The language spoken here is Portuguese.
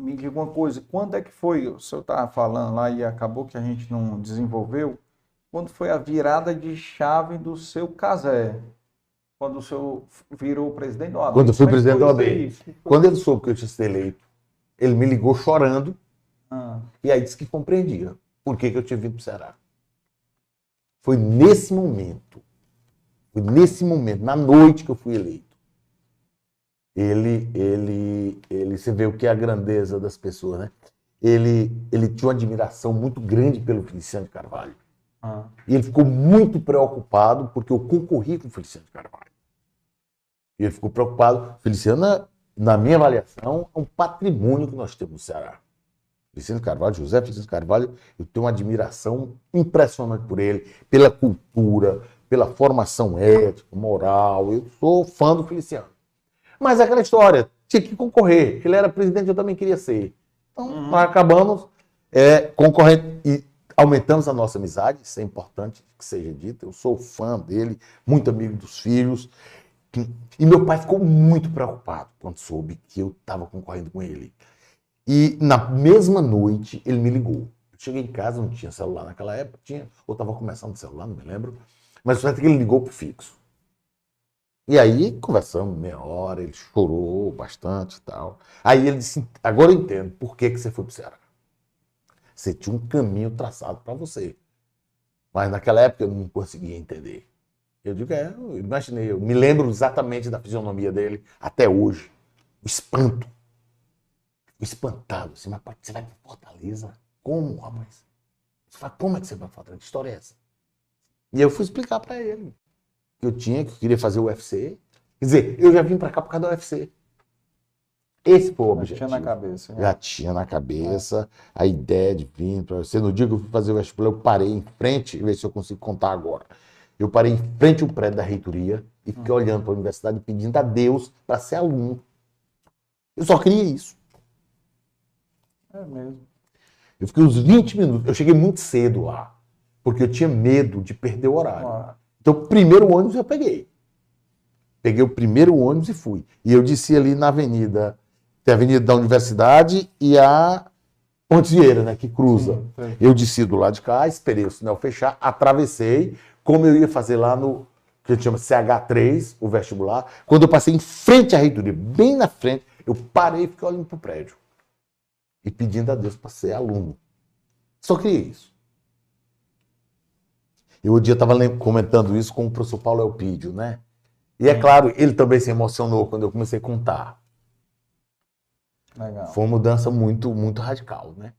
Me diga uma coisa, quando é que foi? O senhor estava falando lá e acabou que a gente não desenvolveu. Quando foi a virada de chave do seu Cazé? Quando o senhor virou presidente da Quando OAB? eu fui Como é que presidente da foi OAB. isso? Quando ele soube que eu tinha sido eleito, ele me ligou chorando Ah, e aí disse que compreendia por que eu tinha vindo para o Ceará. Foi nesse momento, na noite que eu fui eleito. Você vê o que é a grandeza das pessoas, né? Ele tinha uma admiração muito grande pelo Feliciano de Carvalho. ah. E ele ficou muito preocupado porque eu concorri com o Feliciano de Carvalho. E ele ficou preocupado. Feliciano, na minha avaliação, é um patrimônio que nós temos no Ceará. Feliciano de Carvalho, José Feliciano de Carvalho, eu tenho uma admiração impressionante por ele, pela cultura, pela formação ética, moral. Eu sou fã do Feliciano. Mas é aquela história, tinha que concorrer. Ele era presidente, eu também queria ser. Então, nós acabamos concorrendo e aumentamos a nossa amizade, isso é importante que seja dito. Eu sou fã dele, muito amigo dos filhos. E meu pai ficou muito preocupado quando soube que eu estava concorrendo com ele. E na mesma noite ele me ligou. Eu cheguei em casa, não tinha celular naquela época, ou estava começando o celular, não me lembro. Mas o certo é que ele ligou pro fixo. E aí conversamos meia hora, ele chorou bastante e tal. Aí ele disse, agora eu entendo por que você foi pro Ceará. Você tinha um caminho traçado para você. Mas naquela época eu não conseguia entender. Eu digo, eu imaginei, eu me lembro exatamente da fisionomia dele até hoje. O espanto. O espantado. Assim, mas você vai para Fortaleza? Como, rapaz? Você fala, como é que você vai para Fortaleza? Que história é essa? E eu fui explicar para ele que eu queria fazer o UFC. Quer dizer, eu já vim para cá por causa do UFC. Esse foi o objetivo. Já tinha na cabeça. Já tinha na cabeça a ideia de vir para você. No dia que eu fui fazer o vestibular, eu parei em frente, ver se eu consigo contar agora. Eu parei em frente ao prédio da reitoria e fiquei olhando para a universidade pedindo a Deus para ser aluno. Eu só queria isso. É mesmo. Eu fiquei uns 20 minutos. Eu cheguei muito cedo lá, porque eu tinha medo de perder o horário. Então, o primeiro ônibus eu peguei. Peguei o primeiro ônibus e fui. E eu desci ali na avenida, tem a avenida da universidade e a Ponte Vieira, né, que cruza. Sim. Eu desci do lado de cá, esperei o sinal fechar, atravessei, como eu ia fazer lá no, que a gente chama CH3, o vestibular. Quando eu passei em frente à reitoria, bem na frente, eu parei e fiquei olhando para o prédio. E pedindo a Deus para ser aluno. Só queria isso. Eu um dia estava comentando isso com o professor Paulo Elpidio, né? E é claro, ele também se emocionou quando eu comecei a contar. Legal. Foi uma mudança muito, muito radical, né?